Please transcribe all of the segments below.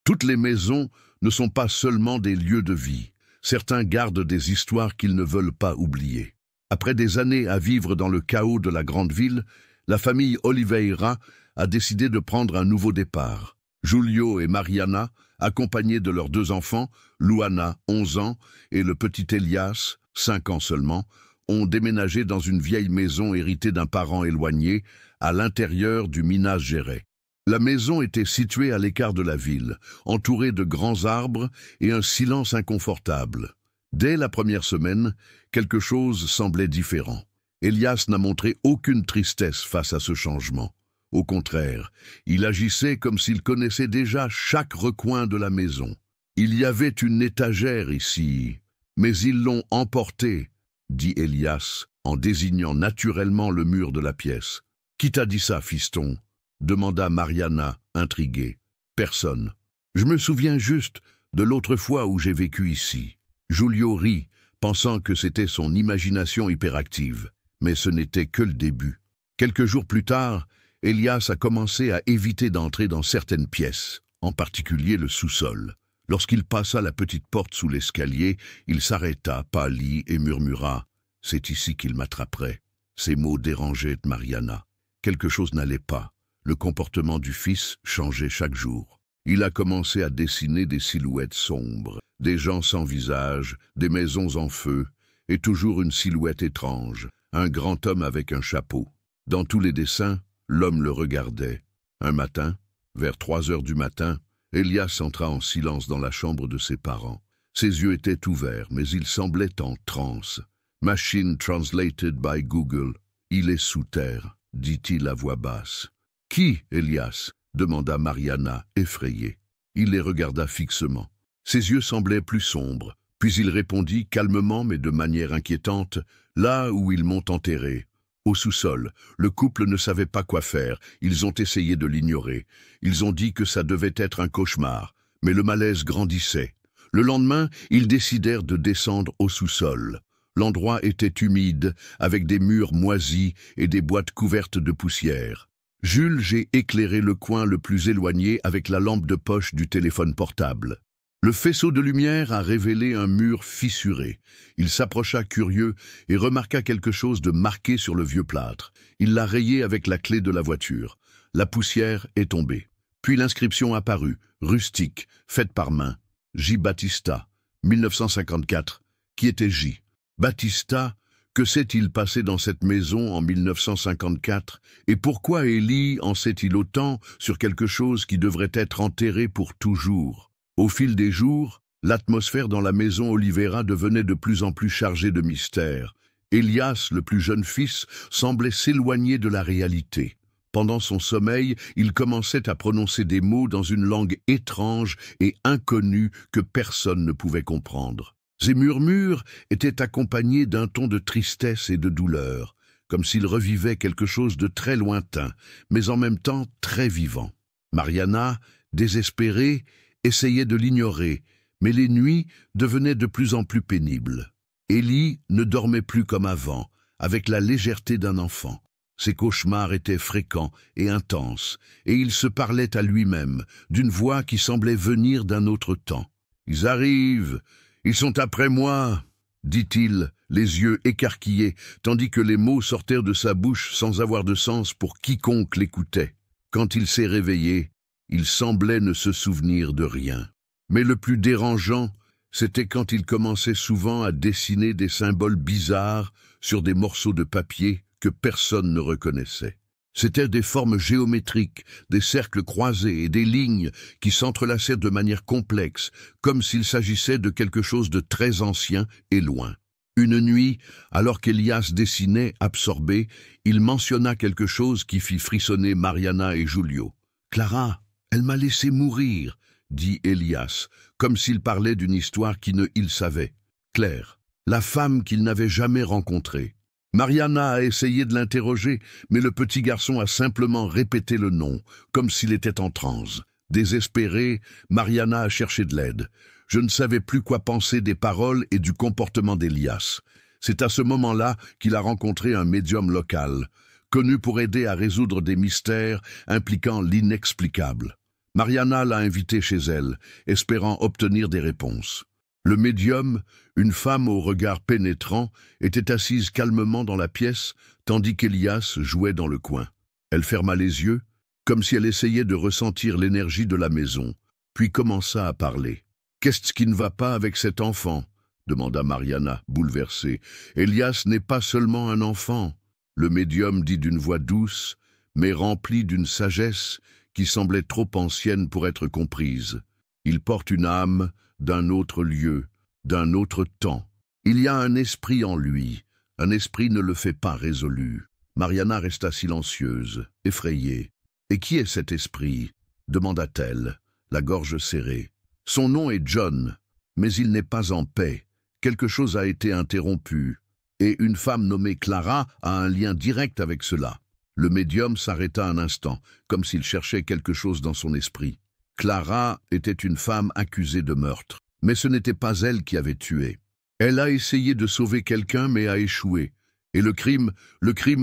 Toutes les maisons ne sont pas seulement des lieux de vie. Certains gardent des histoires qu'ils ne veulent pas oublier. Après des années à vivre dans le chaos de la grande ville, la famille Oliveira a décidé de prendre un nouveau départ. Julio et Mariana, accompagnés de leurs 2 enfants, Luana, 11 ans, et le petit Elias, 5 ans seulement, ont déménagé dans une vieille maison héritée d'un parent éloigné, à l'intérieur du Minas Gerais. La maison était située à l'écart de la ville, entourée de grands arbres et un silence inconfortable. Dès la première semaine, quelque chose semblait différent. Elias n'a montré aucune tristesse face à ce changement. Au contraire, il agissait comme s'il connaissait déjà chaque recoin de la maison. Il y avait une étagère ici, mais ils l'ont emportée, dit Elias, en désignant naturellement le mur de la pièce. Qui t'a dit ça, fiston? Demanda Mariana, intriguée. Personne. Je me souviens juste de l'autre fois où j'ai vécu ici. Julio rit, pensant que c'était son imagination hyperactive. Mais ce n'était que le début. Quelques jours plus tard, Elias a commencé à éviter d'entrer dans certaines pièces, en particulier le sous-sol. Lorsqu'il passa la petite porte sous l'escalier, il s'arrêta, pâlit et murmura « C'est ici qu'il m'attraperait ». Ces mots dérangeaient Mariana. Quelque chose n'allait pas. Le comportement du fils changeait chaque jour. Il a commencé à dessiner des silhouettes sombres, des gens sans visage, des maisons en feu, et toujours une silhouette étrange, un grand homme avec un chapeau. Dans tous les dessins, l'homme le regardait. Un matin, vers 3 heures du matin, Elias entra en silence dans la chambre de ses parents. Ses yeux étaient ouverts, mais il semblait en transe. « Machine translated by Google. Il est sous terre », dit-il à voix basse. « Qui, Elias ?» demanda Mariana, effrayée. Il les regarda fixement. Ses yeux semblaient plus sombres, puis il répondit calmement mais de manière inquiétante, « Là où ils m'ont enterré. » Au sous-sol, le couple ne savait pas quoi faire, ils ont essayé de l'ignorer. Ils ont dit que ça devait être un cauchemar, mais le malaise grandissait. Le lendemain, ils décidèrent de descendre au sous-sol. L'endroit était humide, avec des murs moisis et des boîtes couvertes de poussière. Jules, j'ai éclairé le coin le plus éloigné avec la lampe de poche du téléphone portable. Le faisceau de lumière a révélé un mur fissuré. Il s'approcha curieux et remarqua quelque chose de marqué sur le vieux plâtre. Il l'a rayé avec la clé de la voiture. La poussière est tombée. Puis l'inscription apparut, rustique, faite par main. J. Battista, 1954. Qui était J. Battista, que s'est-il passé dans cette maison en 1954 et pourquoi Élie en sait-il autant sur quelque chose qui devrait être enterré pour toujours? Au fil des jours, l'atmosphère dans la maison Oliveira devenait de plus en plus chargée de mystères. Elias, le plus jeune fils, semblait s'éloigner de la réalité. Pendant son sommeil, il commençait à prononcer des mots dans une langue étrange et inconnue que personne ne pouvait comprendre. Ces murmures étaient accompagnés d'un ton de tristesse et de douleur, comme s'il revivait quelque chose de très lointain, mais en même temps très vivant. Mariana, désespérée, essayait de l'ignorer, mais les nuits devenaient de plus en plus pénibles. Élie ne dormait plus comme avant, avec la légèreté d'un enfant. Ses cauchemars étaient fréquents et intenses, et il se parlait à lui-même, d'une voix qui semblait venir d'un autre temps. « Ils arrivent, ils sont après moi !» dit-il, les yeux écarquillés, tandis que les mots sortaient de sa bouche sans avoir de sens pour quiconque l'écoutait. Quand il s'est réveillé, il semblait ne se souvenir de rien. Mais le plus dérangeant, c'était quand il commençait souvent à dessiner des symboles bizarres sur des morceaux de papier que personne ne reconnaissait. C'étaient des formes géométriques, des cercles croisés et des lignes qui s'entrelaçaient de manière complexe, comme s'il s'agissait de quelque chose de très ancien et loin. Une nuit, alors qu'Elias dessinait, absorbé, il mentionna quelque chose qui fit frissonner Mariana et Julio. « Clara, elle m'a laissé mourir », dit Elias, comme s'il parlait d'une histoire il savait. Claire, la femme qu'il n'avait jamais rencontrée. Mariana a essayé de l'interroger, mais le petit garçon a simplement répété le nom, comme s'il était en transe. Désespérée, Mariana a cherché de l'aide. Je ne savais plus quoi penser des paroles et du comportement d'Elias. C'est à ce moment-là qu'il a rencontré un médium local, connu pour aider à résoudre des mystères impliquant l'inexplicable. Mariana l'a invité chez elle, espérant obtenir des réponses. Le médium, une femme au regard pénétrant, était assise calmement dans la pièce, tandis qu'Elias jouait dans le coin. Elle ferma les yeux, comme si elle essayait de ressentir l'énergie de la maison, puis commença à parler. « Qu'est-ce qui ne va pas avec cet enfant ?» demanda Mariana, bouleversée. « Elias n'est pas seulement un enfant. » Le médium dit d'une voix douce, mais remplie d'une sagesse qui semblait trop ancienne pour être comprise. Il porte une âme d'un autre lieu, d'un autre temps. Il y a un esprit en lui. Un esprit ne le fait pas résolu. Mariana resta silencieuse, effrayée. « Et qui est cet esprit ?» demanda-t-elle, la gorge serrée. « Son nom est John, mais il n'est pas en paix. Quelque chose a été interrompu, et une femme nommée Clara a un lien direct avec cela. » Le médium s'arrêta un instant, comme s'il cherchait quelque chose dans son esprit. Clara était une femme accusée de meurtre, mais ce n'était pas elle qui avait tué. Elle a essayé de sauver quelqu'un, mais a échoué. Et le crime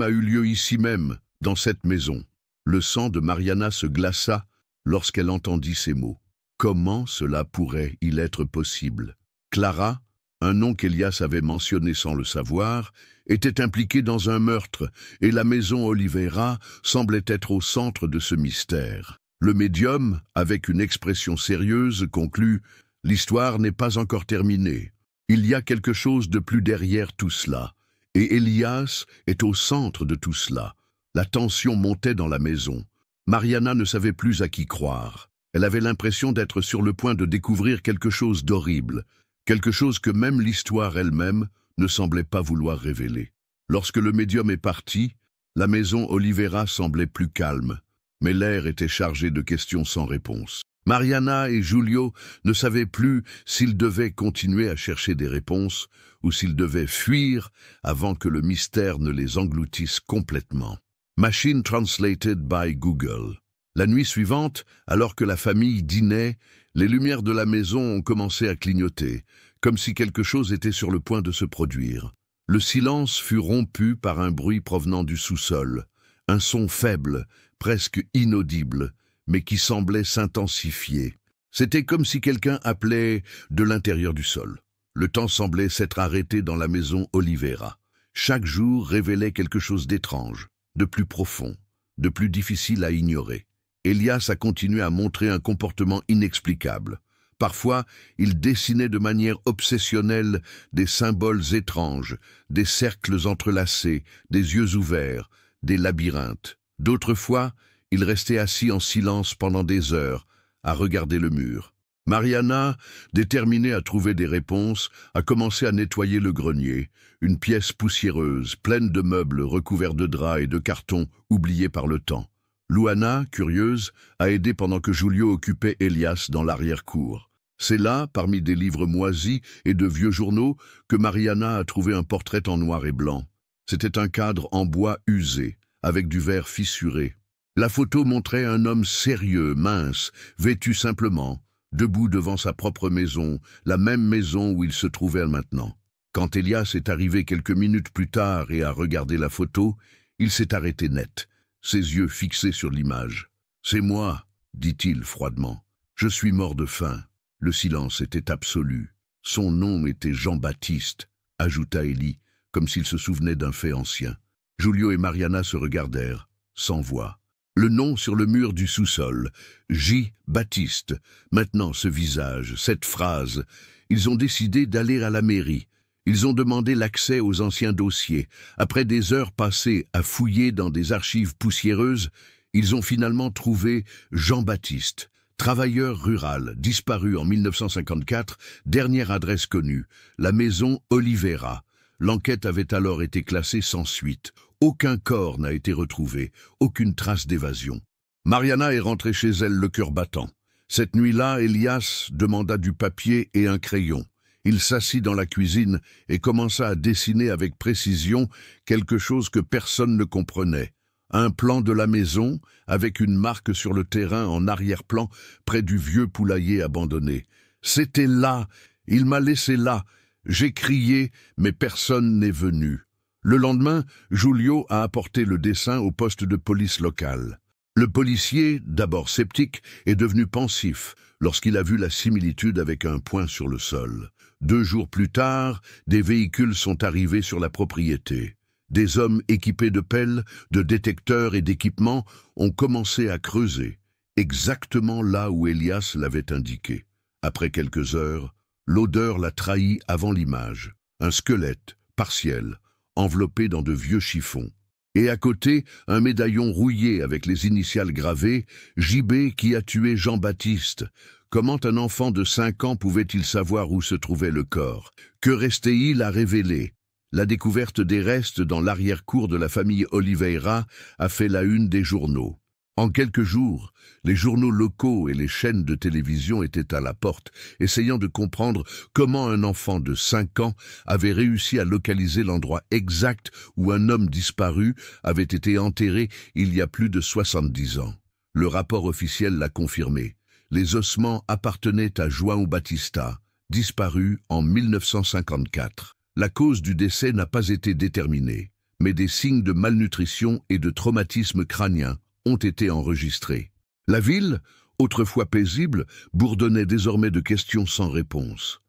a eu lieu ici même, dans cette maison. Le sang de Mariana se glaça lorsqu'elle entendit ces mots. Comment cela pourrait-il être possible? Clara, un nom qu'Elias avait mentionné sans le savoir, était impliquée dans un meurtre, et la maison Oliveira semblait être au centre de ce mystère. Le médium, avec une expression sérieuse, conclut « L'histoire n'est pas encore terminée. Il y a quelque chose de plus derrière tout cela. Et Elias est au centre de tout cela. » La tension montait dans la maison. Mariana ne savait plus à qui croire. Elle avait l'impression d'être sur le point de découvrir quelque chose d'horrible, quelque chose que même l'histoire elle-même ne semblait pas vouloir révéler. Lorsque le médium est parti, la maison Oliveira semblait plus calme, mais l'air était chargé de questions sans réponse. Mariana et Julio ne savaient plus s'ils devaient continuer à chercher des réponses ou s'ils devaient fuir avant que le mystère ne les engloutisse complètement. Machine translated by Google. La nuit suivante, alors que la famille dînait, les lumières de la maison ont commencé à clignoter, comme si quelque chose était sur le point de se produire. Le silence fut rompu par un bruit provenant du sous-sol, un son faible, presque inaudible, mais qui semblait s'intensifier. C'était comme si quelqu'un appelait de l'intérieur du sol. Le temps semblait s'être arrêté dans la maison Oliveira. Chaque jour révélait quelque chose d'étrange, de plus profond, de plus difficile à ignorer. Elias a continué à montrer un comportement inexplicable. Parfois, il dessinait de manière obsessionnelle des symboles étranges, des cercles entrelacés, des yeux ouverts, des labyrinthes. D'autres fois, il restait assis en silence pendant des heures, à regarder le mur. Mariana, déterminée à trouver des réponses, a commencé à nettoyer le grenier, une pièce poussiéreuse, pleine de meubles recouverts de draps et de cartons oubliés par le temps. Luana, curieuse, a aidé pendant que Julio occupait Elias dans l'arrière-cour. C'est là, parmi des livres moisis et de vieux journaux, que Mariana a trouvé un portrait en noir et blanc. C'était un cadre en bois usé, avec du verre fissuré. La photo montrait un homme sérieux, mince, vêtu simplement, debout devant sa propre maison, la même maison où il se trouvait maintenant. Quand Elias est arrivé quelques minutes plus tard et a regardé la photo, il s'est arrêté net, ses yeux fixés sur l'image. « C'est moi », dit-il froidement. « Je suis mort de faim. » Le silence était absolu. « Son nom était Jean-Baptiste », ajouta Élie, comme s'il se souvenait d'un fait ancien. Julio et Mariana se regardèrent, sans voix. Le nom sur le mur du sous-sol, J. Baptiste, maintenant ce visage, cette phrase. Ils ont décidé d'aller à la mairie. Ils ont demandé l'accès aux anciens dossiers. Après des heures passées à fouiller dans des archives poussiéreuses, ils ont finalement trouvé Jean-Baptiste, travailleur rural, disparu en 1954, dernière adresse connue, la maison Oliveira. L'enquête avait alors été classée sans suite. Aucun corps n'a été retrouvé, aucune trace d'évasion. Mariana est rentrée chez elle le cœur battant. Cette nuit-là, Elias demanda du papier et un crayon. Il s'assit dans la cuisine et commença à dessiner avec précision quelque chose que personne ne comprenait. Un plan de la maison, avec une marque sur le terrain en arrière-plan, près du vieux poulailler abandonné. C'était là, il m'a laissé là. J'ai crié, mais personne n'est venu. Le lendemain, Julio a apporté le dessin au poste de police local. Le policier, d'abord sceptique, est devenu pensif lorsqu'il a vu la similitude avec un point sur le sol. 2 jours plus tard, des véhicules sont arrivés sur la propriété. Des hommes équipés de pelles, de détecteurs et d'équipements ont commencé à creuser, exactement là où Elias l'avait indiqué. Après quelques heures, l'odeur l'a trahi avant l'image. Un squelette, partiel, enveloppé dans de vieux chiffons. Et à côté, un médaillon rouillé avec les initiales gravées, JB qui a tué Jean-Baptiste. Comment un enfant de 5 ans pouvait-il savoir où se trouvait le corps? Que restait-il à révéler? La découverte des restes dans l'arrière-cour de la famille Oliveira a fait la une des journaux. En quelques jours, les journaux locaux et les chaînes de télévision étaient à la porte, essayant de comprendre comment un enfant de 5 ans avait réussi à localiser l'endroit exact où un homme disparu avait été enterré il y a plus de 70 ans. Le rapport officiel l'a confirmé. Les ossements appartenaient à João Batista, disparu en 1954. La cause du décès n'a pas été déterminée, mais des signes de malnutrition et de traumatisme crânien ont été enregistrés. La ville, autrefois paisible, bourdonnait désormais de questions sans réponse.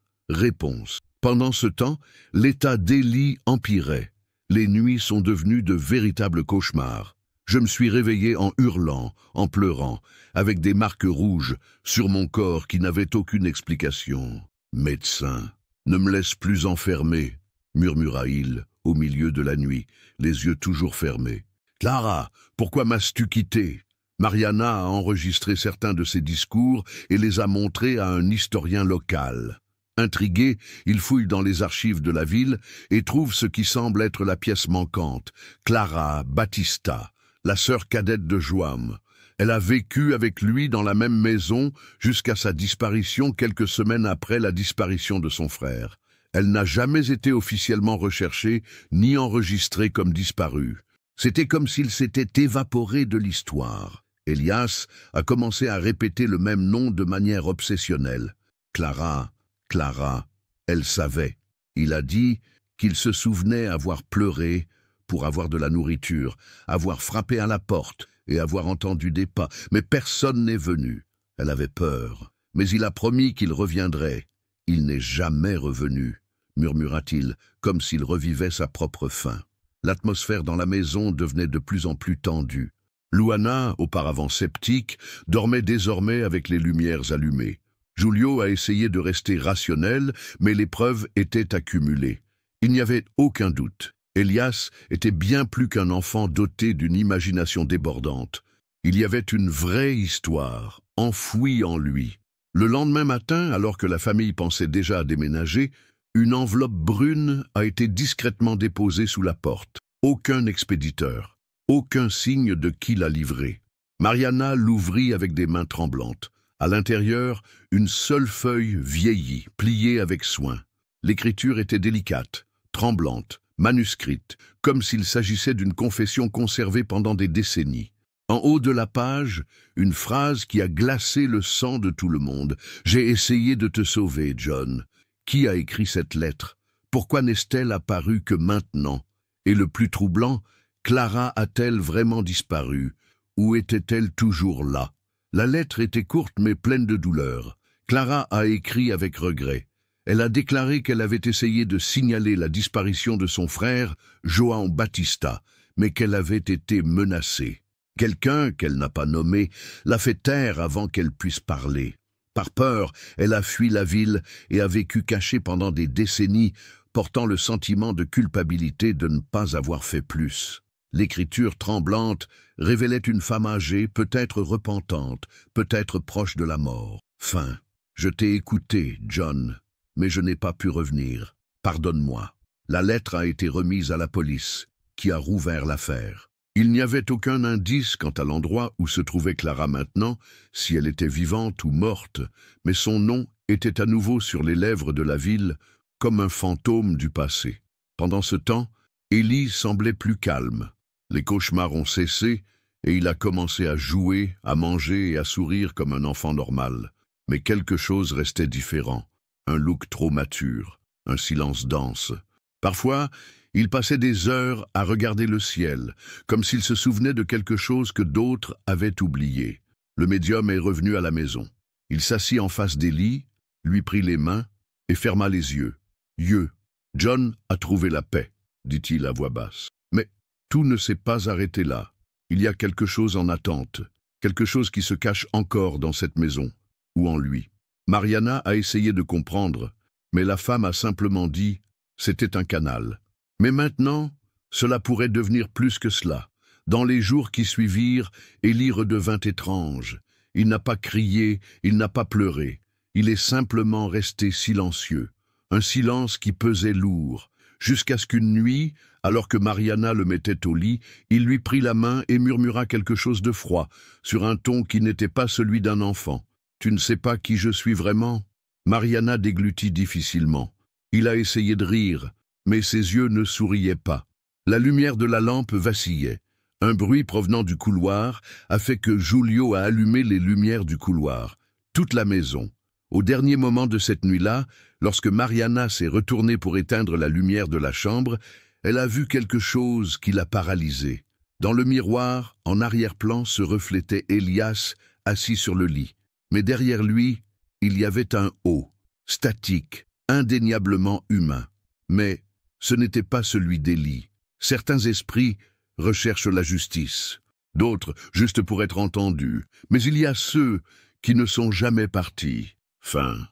Pendant ce temps, l'état d'Eli empirait. Les nuits sont devenues de véritables cauchemars. Je me suis réveillé en hurlant, en pleurant, avec des marques rouges sur mon corps qui n'avaient aucune explication. « Médecin, ne me laisse plus enfermé », murmura-t-il au milieu de la nuit, les yeux toujours fermés. « Clara, pourquoi m'as-tu quitté ?» Mariana a enregistré certains de ses discours et les a montrés à un historien local. Intrigué, il fouille dans les archives de la ville et trouve ce qui semble être la pièce manquante, Clara Batista, la sœur cadette de João. Elle a vécu avec lui dans la même maison jusqu'à sa disparition quelques semaines après la disparition de son frère. Elle n'a jamais été officiellement recherchée ni enregistrée comme disparue. C'était comme s'il s'était évaporé de l'histoire. Elias a commencé à répéter le même nom de manière obsessionnelle. Clara, Clara, elle savait. Il a dit qu'il se souvenait avoir pleuré pour avoir de la nourriture, avoir frappé à la porte et avoir entendu des pas, mais personne n'est venu. Elle avait peur, mais il a promis qu'il reviendrait. Il n'est jamais revenu, murmura-t-il, comme s'il revivait sa propre faim. L'atmosphère dans la maison devenait de plus en plus tendue. Luana, auparavant sceptique, dormait désormais avec les lumières allumées. Julio a essayé de rester rationnel, mais les preuves étaient accumulées. Il n'y avait aucun doute. Elias était bien plus qu'un enfant doté d'une imagination débordante. Il y avait une vraie histoire, enfouie en lui. Le lendemain matin, alors que la famille pensait déjà à déménager, une enveloppe brune a été discrètement déposée sous la porte. Aucun expéditeur, aucun signe de qui l'a livrée. Mariana l'ouvrit avec des mains tremblantes. À l'intérieur, une seule feuille vieillie, pliée avec soin. L'écriture était délicate, tremblante, manuscrite, comme s'il s'agissait d'une confession conservée pendant des décennies. En haut de la page, une phrase qui a glacé le sang de tout le monde. « J'ai essayé de te sauver, John. » Qui a écrit cette lettre? Pourquoi n'est-elle apparue que maintenant? Et le plus troublant, Clara a-t-elle vraiment disparu? Ou était-elle toujours là? La lettre était courte mais pleine de douleur. Clara a écrit avec regret. Elle a déclaré qu'elle avait essayé de signaler la disparition de son frère, João Batista, mais qu'elle avait été menacée. Quelqu'un, qu'elle n'a pas nommé, l'a fait taire avant qu'elle puisse parler. Par peur, elle a fui la ville et a vécu cachée pendant des décennies, portant le sentiment de culpabilité de ne pas avoir fait plus. L'écriture tremblante révélait une femme âgée, peut-être repentante, peut-être proche de la mort. Fin. Je t'ai écouté, John, mais je n'ai pas pu revenir. Pardonne-moi. La lettre a été remise à la police, qui a rouvert l'affaire. Il n'y avait aucun indice quant à l'endroit où se trouvait Clara maintenant, si elle était vivante ou morte, mais son nom était à nouveau sur les lèvres de la ville, comme un fantôme du passé. Pendant ce temps, Eli semblait plus calme. Les cauchemars ont cessé, et il a commencé à jouer, à manger et à sourire comme un enfant normal. Mais quelque chose restait différent. Un look trop mature, un silence dense. Parfois, Il passait des heures à regarder le ciel, comme s'il se souvenait de quelque chose que d'autres avaient oublié. Le médium est revenu à la maison. Il s'assit en face d'Élie, lui prit les mains et ferma les yeux. « John a trouvé la paix », dit-il à voix basse. Mais tout ne s'est pas arrêté là. Il y a quelque chose en attente, quelque chose qui se cache encore dans cette maison, ou en lui. Mariana a essayé de comprendre, mais la femme a simplement dit « c'était un canal ». Mais maintenant, cela pourrait devenir plus que cela. Dans les jours qui suivirent, Élie redevint étrange. Il n'a pas crié, il n'a pas pleuré. Il est simplement resté silencieux. Un silence qui pesait lourd. Jusqu'à ce qu'une nuit, alors que Mariana le mettait au lit, il lui prit la main et murmura quelque chose de froid, sur un ton qui n'était pas celui d'un enfant. « Tu ne sais pas qui je suis vraiment ?» Mariana déglutit difficilement. Il a essayé de rire, mais ses yeux ne souriaient pas. La lumière de la lampe vacillait. Un bruit provenant du couloir a fait que Julio a allumé les lumières du couloir. Toute la maison. Au dernier moment de cette nuit-là, lorsque Mariana s'est retournée pour éteindre la lumière de la chambre, elle a vu quelque chose qui l'a paralysée. Dans le miroir, en arrière-plan, se reflétait Elias, assis sur le lit. Mais derrière lui, il y avait un haut, statique, indéniablement humain. Mais ce n'était pas celui d'Élie. Certains esprits recherchent la justice, d'autres juste pour être entendus, mais il y a ceux qui ne sont jamais partis. Fin.